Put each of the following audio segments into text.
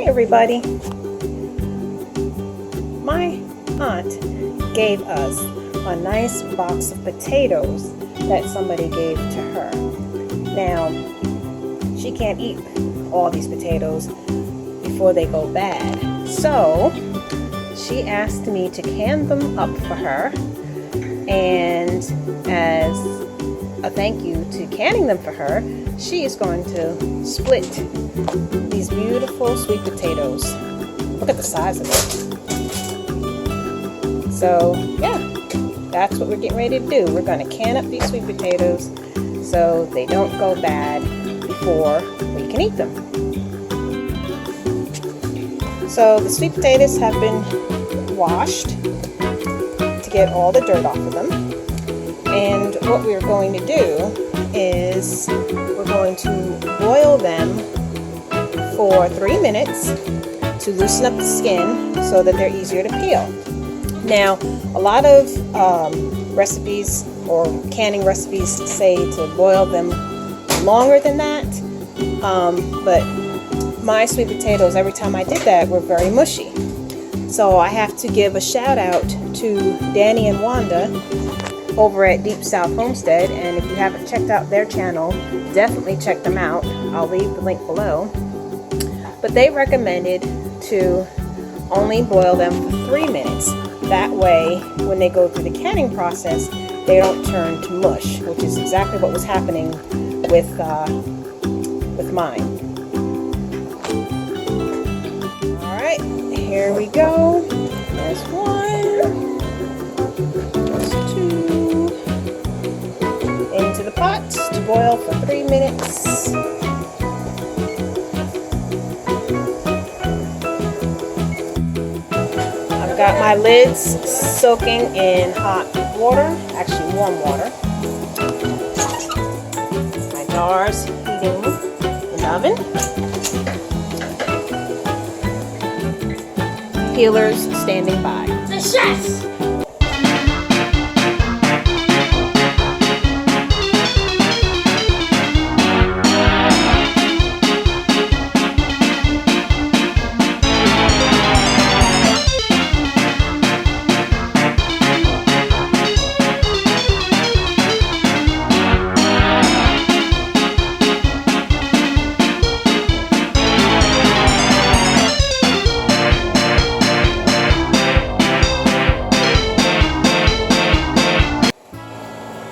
Hey everybody! My aunt gave us a nice box of potatoes that somebody gave to her. Now, she can't eat all these potatoes before they go bad. So, she asked me to can them up for her, and as a thank you to canning them for her, she is going to split these beautiful sweet potatoes. Look at the size of it. So yeah, that's what we're getting ready to do. We're going to can up these sweet potatoes so they don't go bad before we can eat them. So the sweet potatoes have been washed to get all the dirt off of them. And what we're going to do is we're going to boil them for 3 minutes to loosen up the skin so that they're easier to peel. Now, a lot of recipes or canning recipes say to boil them longer than that, but my sweet potatoes, every time I did that, were very mushy. So I have to give a shout out to Danny and Wanda over at Deep South Homestead, and if you haven't checked out their channel, definitely check them out. I'll leave the link below. But they recommended to only boil them for 3 minutes. That way, when they go through the canning process, they don't turn to mush, which is exactly what was happening with mine. All right, here we go. There's one. There's two. Into the pot to boil for 3 minutes. I've got my lids soaking in hot water, actually warm water. My jars heating in the oven. Peelers standing by. The chef!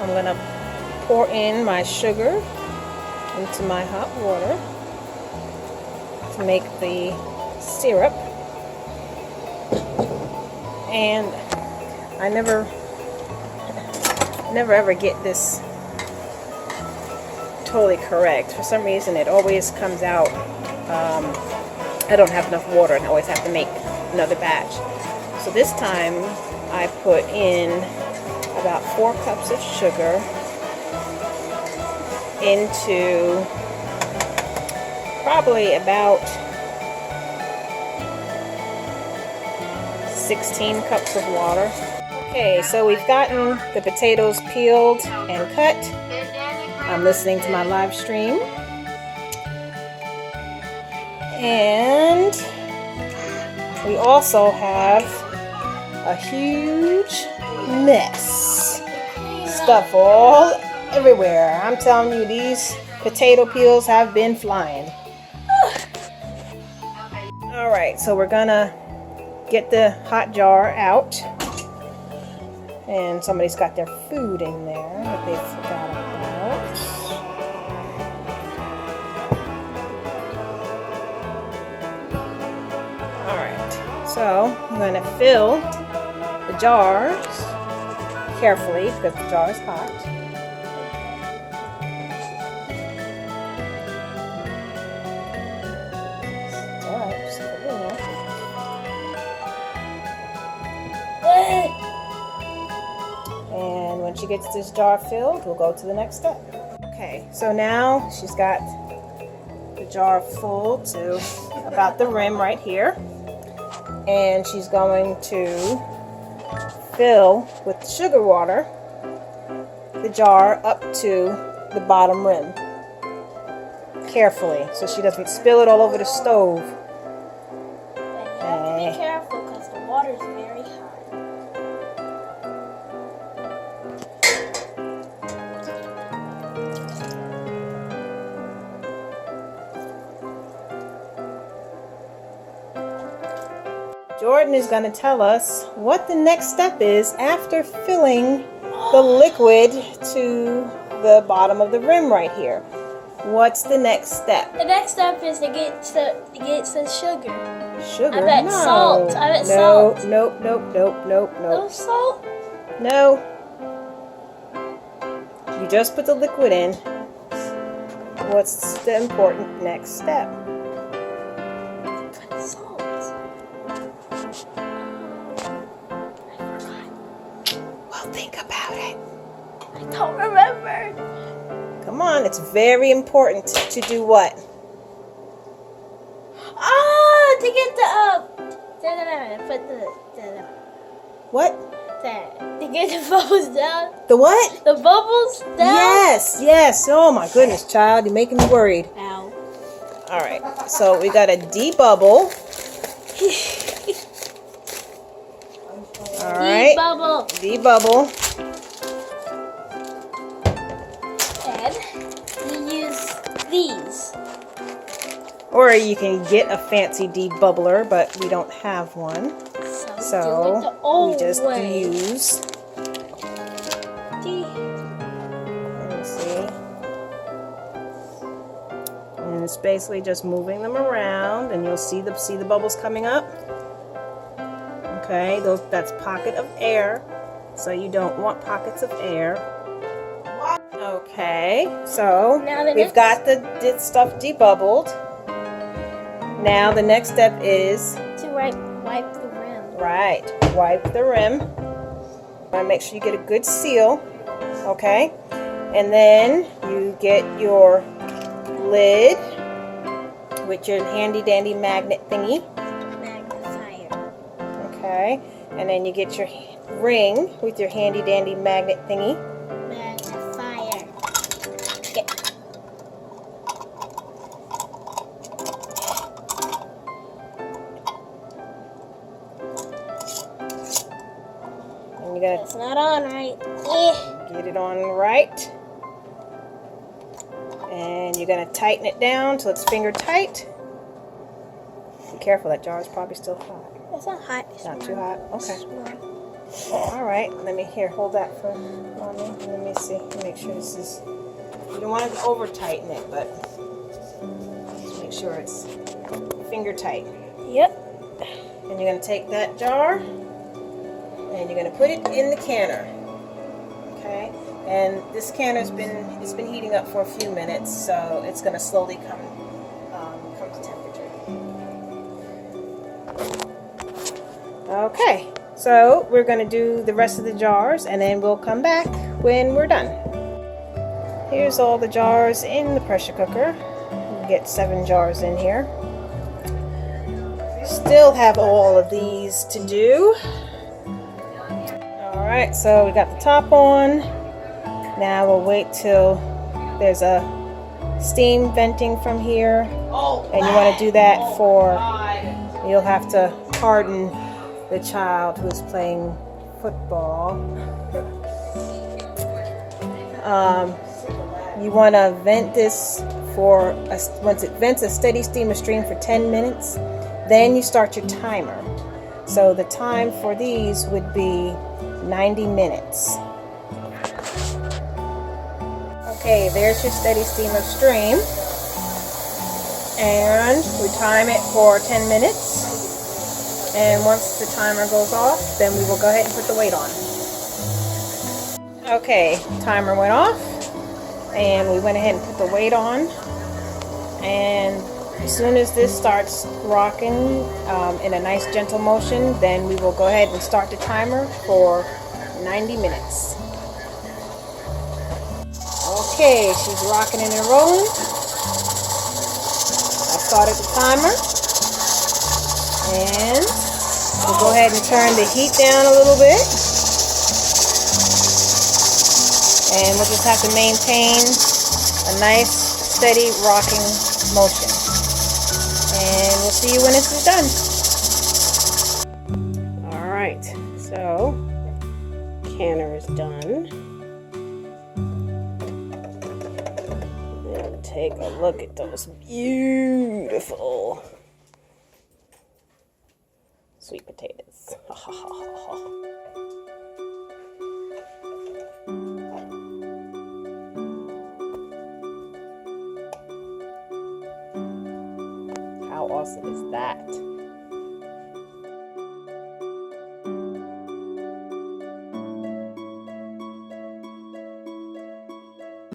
I'm going to pour in my sugar into my hot water to make the syrup. And I never ever get this totally correct. For some reason it always comes out, I don't have enough water and I always have to make another batch. So this time I put in about 4 cups of sugar into probably about 16 cups of water. Okay, so we've gotten the potatoes peeled and cut. I'm listening to my live stream. And we also have a huge mess. Stuff all everywhere. I'm telling you, these potato peels have been flying. Alright, so we're gonna get the hot jar out. And somebody's got their food in there that they forgot about. Alright, so I'm gonna fill the jars carefully because the jar is hot. Alright, just put it in there. And when she gets this jar filled, we'll go to the next step. Okay, so now she's got the jar full to about the rim right here. And she's going to fill with sugar water the jar up to the bottom rim carefully so she doesn't spill it all over the stove. Okay. Be careful because the water is very hot. Jordan is going to tell us what the next step is after filling the liquid to the bottom of the rim right here. What's the next step? The next step is to get some sugar. Sugar? I bet no. salt. I bet no, salt. Nope, nope, nope, nope, No nope. salt? No. You just put the liquid in. What's the important next step? Put salt. I forgot. Well, think about it. I don't remember. Come on, it's very important to do what? Ah, to get put What? to get the bubbles down. The what? The bubbles down. Yes, yes. Oh my goodness, child, you're making me worried. Ow. All right, so we got a debubble. All right, Bubble. debubble. And you use these. Or you can get a fancy debubbler, but we don't have one. So do it the So old we just way. use. Let me see. And it's basically just moving them around, and you'll see the bubbles coming up. Okay, that's pocket of air, so you don't want pockets of air. Okay, so Now the we've got the stuff debubbled. Now the next step is to wipe the rim. right, wipe the rim. Make sure you get a good seal. Okay, and then you get your lid with your handy dandy magnet thingy. Magnifier. Okay, and then you get your ring with your handy dandy magnet thingy. Magnifier. Okay. And you gotta It's not on right. get it on right. And you're gonna tighten it down till it's finger tight. Be careful, that jar is probably still hot. It's not hot. It's Not too hot. Okay. warm. All right. Let me hold that for mommy. Let me see. Make sure this is. You don't want to over tighten it, but just make sure it's finger tight. Yep. And you're gonna take that jar and you're gonna put it in the canner. Okay. And this canner's been heating up for a few minutes, so it's gonna slowly come to temperature. Okay. So we're going to do the rest of the jars, and then we'll come back when we're done. Here's all the jars in the pressure cooker. We get 7 jars in here. Still have all of these to do. Alright, so we got the top on. Now we'll wait till there's a steam venting from here. And you want to do that you'll have to pardon the child who's playing football. You want to vent this once it vents a steady steam stream for 10 minutes, then you start your timer. So the time for these would be 90 minutes. Okay, there's your steady steam of stream. And we time it for 10 minutes. And once the timer goes off, then we will go ahead and put the weight on. Okay, timer went off, and we went ahead and put the weight on. And as soon as this starts rocking in a nice gentle motion, then we will go ahead and start the timer for 90 minutes. Okay, she's rocking and rolling. I started the timer. And we'll go ahead and turn the heat down a little bit. And we'll just have to maintain a nice, steady rocking motion. And we'll see you when this is done. So, canner is done. And take a look at those beautiful sweet potatoes. How awesome is that?